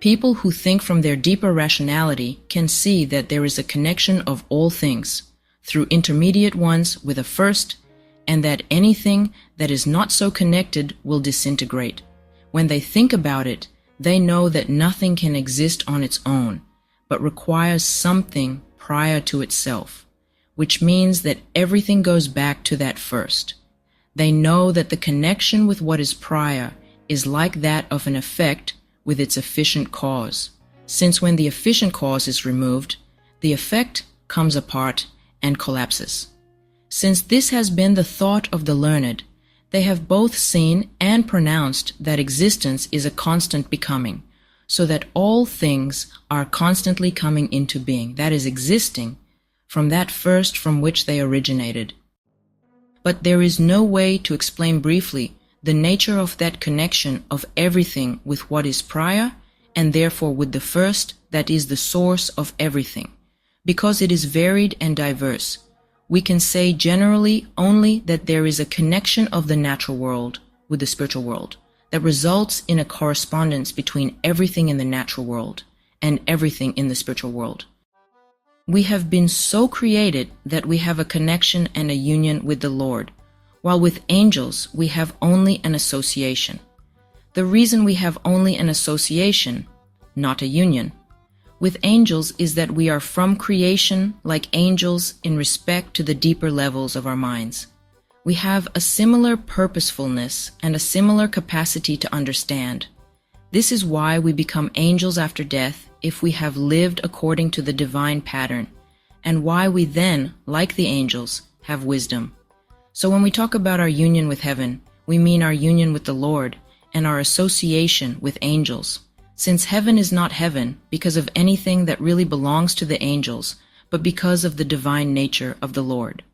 People who think from their deeper rationality can see that there is a connection of all things, through intermediate ones with a first, and that anything that is not so connected will disintegrate. When they think about it, they know that nothing can exist on its own, but requires something prior to itself, which means that everything goes back to that first. They know that the connection with what is prior is like that of an effect with its efficient cause, since when the efficient cause is removed, the effect comes apart and collapses. Since this has been the thought of the learned, they have both seen and pronounced that existence is a constant becoming, so that all things are constantly coming into being, that is, existing, from that first from which they originated. But there is no way to explain briefly the nature of that connection of everything with what is prior, and therefore with the first that is the source of everything, because it is varied and diverse. We can say generally only that there is a connection of the natural world with the spiritual world that results in a correspondence between everything in the natural world and everything in the spiritual world. We have been so created that we have a connection and a union with the Lord, while with angels we have only an association. The reason we have only an association, not a union, with angels is that we are from creation like angels in respect to the deeper levels of our minds. We have a similar purposefulness and a similar capacity to understand. This is why we become angels after death if we have lived according to the divine pattern, and why we then, like the angels, have wisdom. So when we talk about our union with heaven, we mean our union with the Lord and our association with angels, since heaven is not heaven because of anything that really belongs to the angels, but because of the divine nature of the Lord.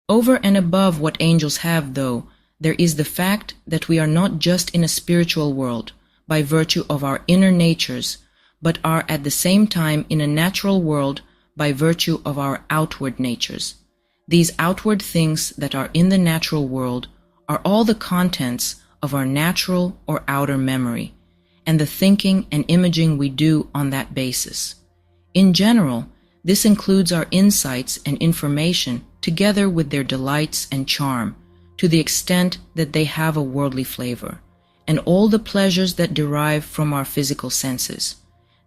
Over and above what angels have, though, there is the fact that we are not just in a spiritual world by virtue of our inner natures, but are at the same time in a natural world by virtue of our outward natures. These outward things that are in the natural world are all the contents of our natural or outer memory, and the thinking and imaging we do on that basis. In general, this includes our insights and information together with their delights and charm, to the extent that they have a worldly flavor, and all the pleasures that derive from our physical senses.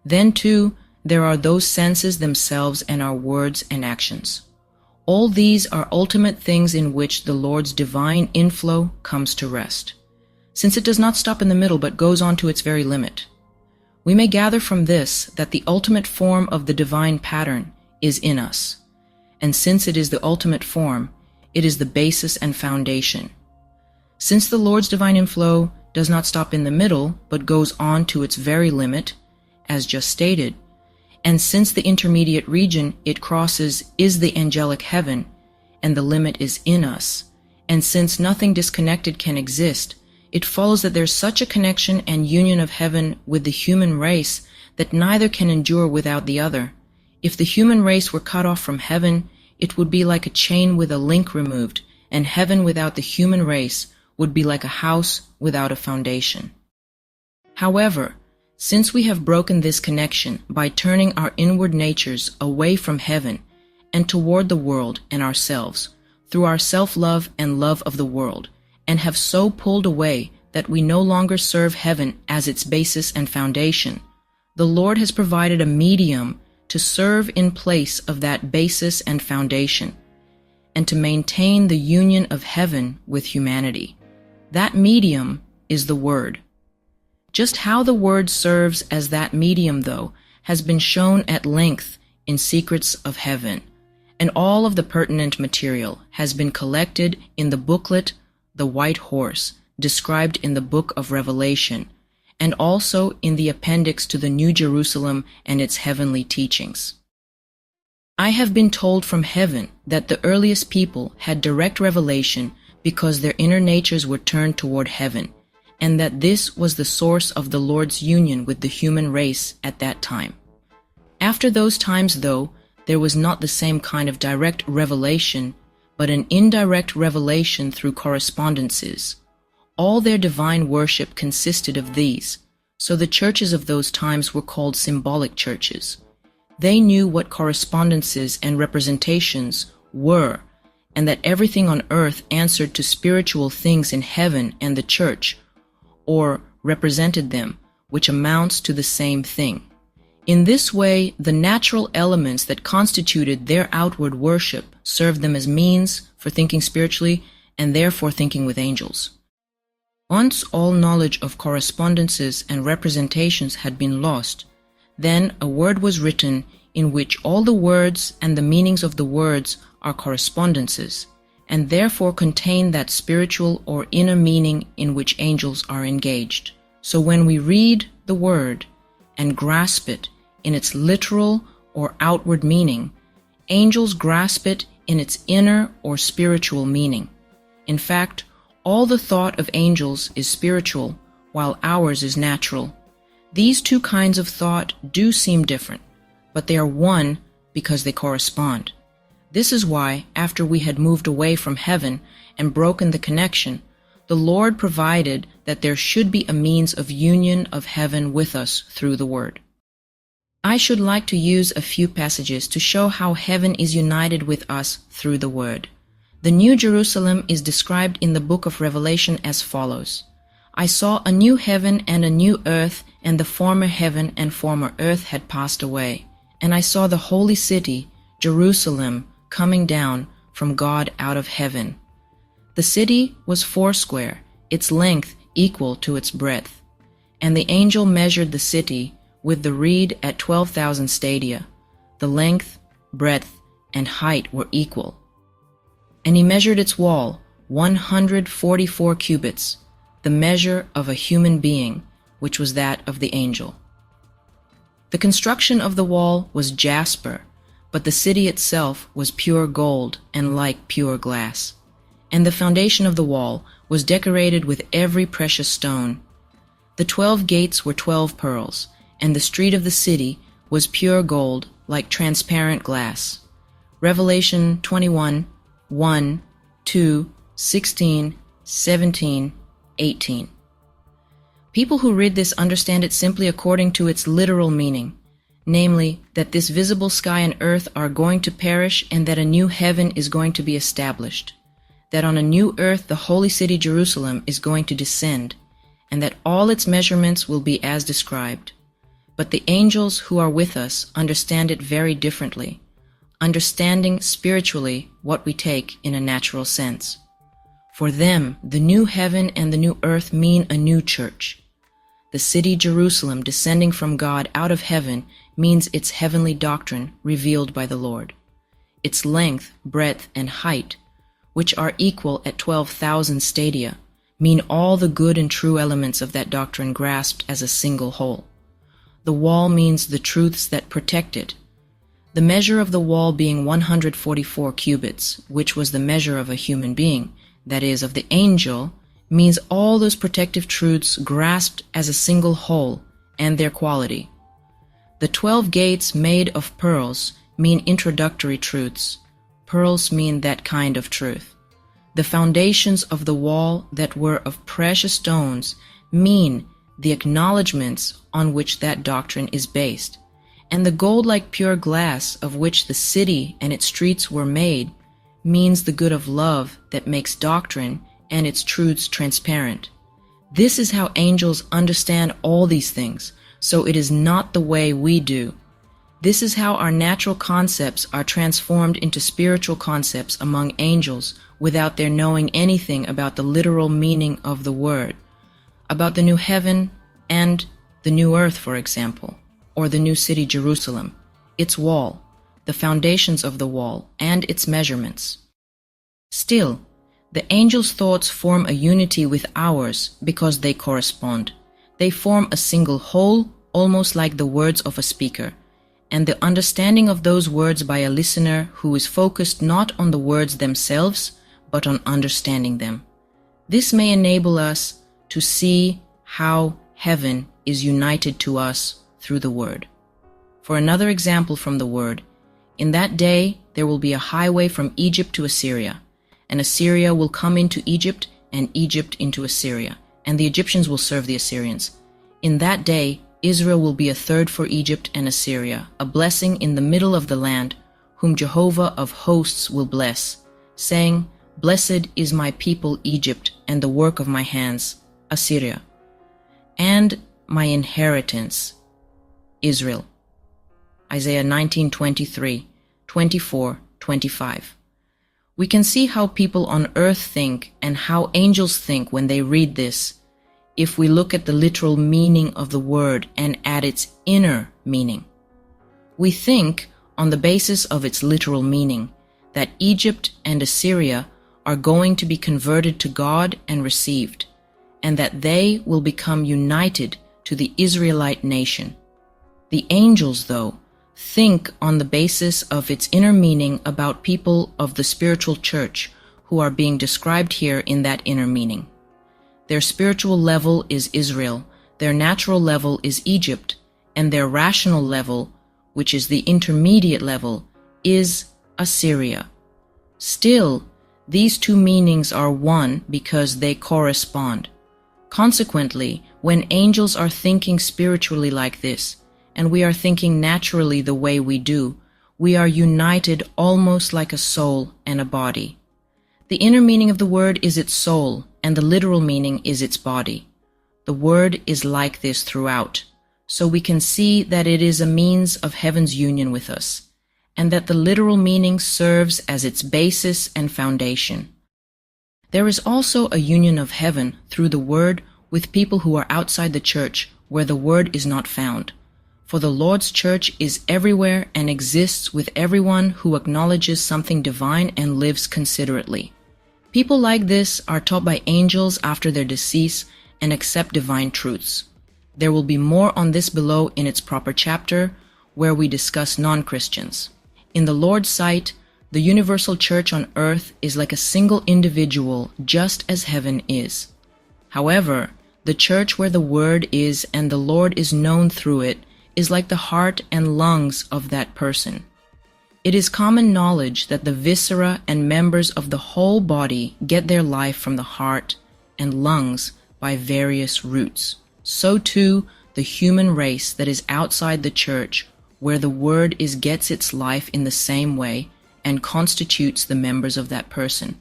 Then, too, there are those senses themselves and our words and actions. All these are ultimate things in which the Lord's divine inflow comes to rest, since it does not stop in the middle but goes on to its very limit. We may gather from this that the ultimate form of the divine pattern is in us, and since it is the ultimate form, it is the basis and foundation. Since the Lord's divine inflow does not stop in the middle but goes on to its very limit, as just stated, and since the intermediate region it crosses is the angelic heaven, and the limit is in us, and since nothing disconnected can exist, it follows that there's such a connection and union of heaven with the human race that neither can endure without the other. If the human race were cut off from heaven, it would be like a chain with a link removed, and heaven without the human race would be like a house without a foundation. However, since we have broken this connection by turning our inward natures away from heaven and toward the world and ourselves, through our self-love and love of the world, and have so pulled away that we no longer serve heaven as its basis and foundation, the Lord has provided a medium to serve in place of that basis and foundation, and to maintain the union of heaven with humanity. That medium is the Word. Just how the Word serves as that medium, though, has been shown at length in Secrets of Heaven, and all of the pertinent material has been collected in the booklet The White Horse, described in the Book of Revelation, and also in the appendix to the New Jerusalem and its heavenly teachings. I have been told from heaven that the earliest people had direct revelation because their inner natures were turned toward heaven, and that this was the source of the Lord's union with the human race at that time. After those times, though, there was not the same kind of direct revelation, but an indirect revelation through correspondences. All their divine worship consisted of these, So the churches of those times were called symbolic churches. They knew what correspondences and representations were, and that everything on earth answered to spiritual things in heaven and the church, or represented them, which amounts to the same thing. In this way, the natural elements that constituted their outward worship served them as means for thinking spiritually and therefore thinking with angels. Once all knowledge of correspondences and representations had been lost, then a word was written in which all the words and the meanings of the words are correspondences, and therefore contain that spiritual or inner meaning in which angels are engaged. So when we read the word and grasp it in its literal or outward meaning, angels grasp it in its inner or spiritual meaning. In fact, all the thought of angels is spiritual, while ours is natural. These two kinds of thought do seem different, but they are one because they correspond. This is why, after we had moved away from heaven and broken the connection, the Lord provided that there should be a means of union of heaven with us through the Word. I should like to use a few passages to show how heaven is united with us through the Word. The New Jerusalem is described in the book of Revelation as follows. I saw a new heaven and a new earth, and the former heaven and former earth had passed away. And I saw the holy city, Jerusalem, coming down from God out of heaven. The city was 4 its length equal to its breadth. And the angel measured the city with the reed at 12,000 stadia. The length, breadth, and height were equal. And he measured its wall, 144 cubits, the measure of a human being, which was that of the angel. The construction of the wall was jasper, but the city itself was pure gold and like pure glass. And the foundation of the wall was decorated with every precious stone. The 12 gates were 12 pearls, and the street of the city was pure gold like transparent glass. Revelation 21, 1, 2, 16, 17, 18. People who read this understand it simply according to its literal meaning, namely, that this visible sky and earth are going to perish and that a new heaven is going to be established, that on a new earth the holy city Jerusalem is going to descend, and that all its measurements will be as described. But the angels who are with us understand it very differently, understanding spiritually what we take in a natural sense. For them, the new heaven and the new earth mean a new church. The city Jerusalem descending from God out of heaven means its heavenly doctrine revealed by the Lord. Its length, breadth, and height, which are equal at 12,000 stadia, mean all the good and true elements of that doctrine grasped as a single whole. The wall means the truths that protect it. The measure of the wall being 144 cubits, which was the measure of a human being, that is, of the angel, means all those protective truths grasped as a single whole and their quality. The 12 gates made of pearls mean introductory truths. Pearls mean that kind of truth. The foundations of the wall that were of precious stones mean the acknowledgments on which that doctrine is based. And the gold like pure glass of which the city and its streets were made means the good of love that makes doctrine and its truths transparent. This is how angels understand all these things, so it is not the way we do. This is how our natural concepts are transformed into spiritual concepts among angels without their knowing anything about the literal meaning of the word, about the new heaven and the new earth, for example, or the new city Jerusalem, its wall, the foundations of the wall, and its measurements. Still, the angels' thoughts form a unity with ours because they correspond. They form a single whole, almost like the words of a speaker, and the understanding of those words by a listener who is focused not on the words themselves, but on understanding them. This may enable us to see how heaven is united to us through the Word. For another example from the Word, in that day there will be a highway from Egypt to Assyria, and Assyria will come into Egypt, and Egypt into Assyria, and the Egyptians will serve the Assyrians. In that day, Israel will be a third for Egypt and Assyria, a blessing in the middle of the land, whom Jehovah of hosts will bless, saying, Blessed is my people Egypt, and the work of my hands, Assyria, and my inheritance, Israel. Isaiah 19:23, 24, 25. We can see how people on earth think and how angels think when they read this, if we look at the literal meaning of the word and at its inner meaning. We think, on the basis of its literal meaning, that Egypt and Assyria are going to be converted to God and received, and that they will become united to the Israelite nation. The angels, though, think on the basis of its inner meaning about people of the spiritual church who are being described here in that inner meaning. Their spiritual level is Israel, their natural level is Egypt, and their rational level, which is the intermediate level, is Assyria. Still, these two meanings are one because they correspond. Consequently, when angels are thinking spiritually like this, and we are thinking naturally the way we do, we are united almost like a soul and a body. The inner meaning of the word is its soul, and the literal meaning is its body. The word is like this throughout, so we can see that it is a means of heaven's union with us, and that the literal meaning serves as its basis and foundation. There is also a union of heaven through the word with people who are outside the church where the word is not found. For the Lord's church is everywhere and exists with everyone who acknowledges something divine and lives considerately. People like this are taught by angels after their decease and accept divine truths. There will be more on this below in its proper chapter, where we discuss non-Christians. In the Lord's sight, the universal church on earth is like a single individual, just as heaven is. However, the church where the word is and the Lord is known through it is like the heart and lungs of that person. It is common knowledge that the viscera and members of the whole body get their life from the heart and lungs by various roots. So too, the human race that is outside the church, where the word is, gets its life in the same way and constitutes the members of that person.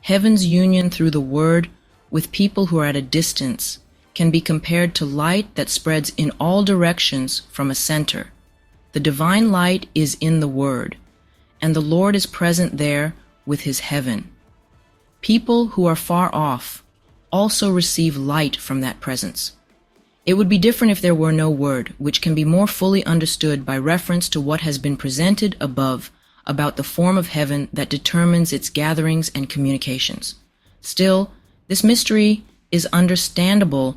Heaven's union through the word with people who are at a distance can be compared to light that spreads in all directions from a center. The divine light is in the word, and the Lord is present there with his heaven. People who are far off also receive light from that presence. It would be different if there were no word, which can be more fully understood by reference to what has been presented above about the form of heaven that determines its gatherings and communications. Still, this mystery is understandable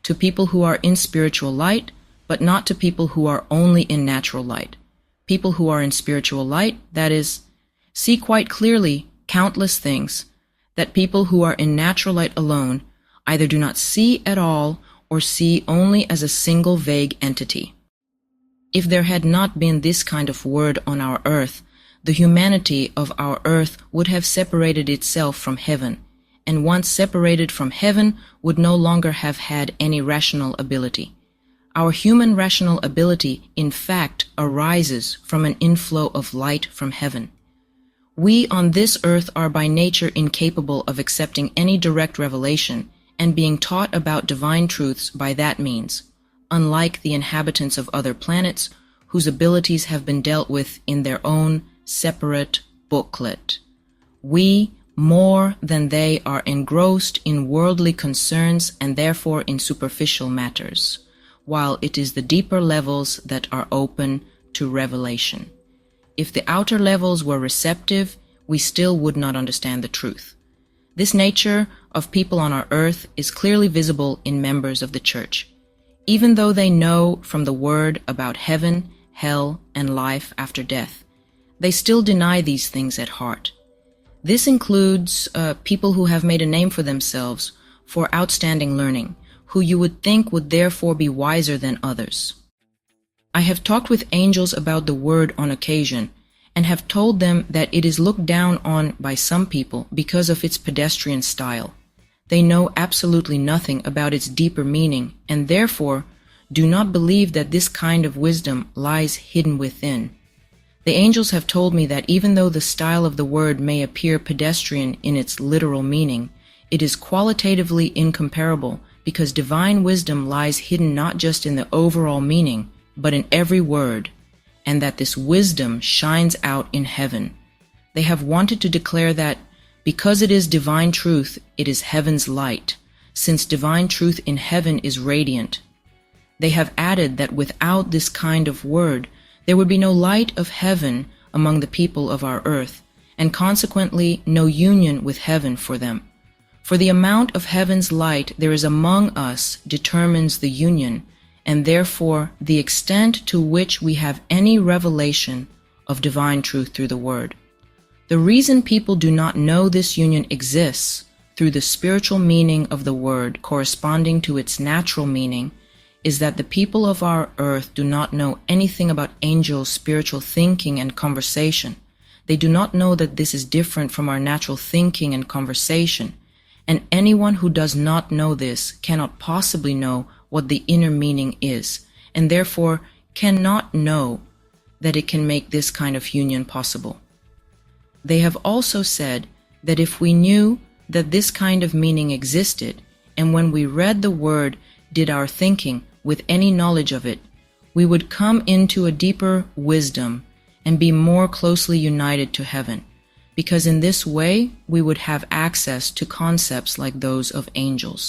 to people who are in spiritual light, but not to people who are only in natural light. People who are in spiritual light, that is, see quite clearly countless things that people who are in natural light alone either do not see at all or see only as a single vague entity. If there had not been this kind of word on our earth, the humanity of our earth would have separated itself from heaven, and once separated from heaven would no longer have had any rational ability. Our human rational ability, in fact, arises from an inflow of light from heaven. We on this earth are by nature incapable of accepting any direct revelation and being taught about divine truths by that means, unlike the inhabitants of other planets whose abilities have been dealt with in their own separate booklet. We, more than they, are engrossed in worldly concerns and therefore in superficial matters, while it is the deeper levels that are open to revelation. If the outer levels were receptive, we still would not understand the truth. This nature of people on our earth is clearly visible in members of the church. Even though they know from the word about heaven, hell, and life after death, they still deny these things at heart. This includes people who have made a name for themselves for outstanding learning, who you would think would therefore be wiser than others. I have talked with angels about the word on occasion, and have told them that it is looked down on by some people because of its pedestrian style. They know absolutely nothing about its deeper meaning, and therefore do not believe that this kind of wisdom lies hidden within. The angels have told me that even though the style of the word may appear pedestrian in its literal meaning, it is qualitatively incomparable because divine wisdom lies hidden not just in the overall meaning, but in every word, and that this wisdom shines out in heaven. They have wanted to declare that because it is divine truth, it is heaven's light, since divine truth in heaven is radiant. They have added that without this kind of word, there would be no light of heaven among the people of our earth, and consequently no union with heaven for them. For the amount of heaven's light there is among us determines the union, and therefore the extent to which we have any revelation of divine truth through the word. The reason people do not know this union exists through the spiritual meaning of the word corresponding to its natural meaning is that the people of our earth do not know anything about angels' spiritual thinking and conversation. They do not know that this is different from our natural thinking and conversation, and anyone who does not know this cannot possibly know what the inner meaning is, and therefore cannot know that it can make this kind of union possible. They have also said that if we knew that this kind of meaning existed, and when we read the word did our thinking with any knowledge of it, we would come into a deeper wisdom and be more closely united to heaven, because in this way we would have access to concepts like those of angels.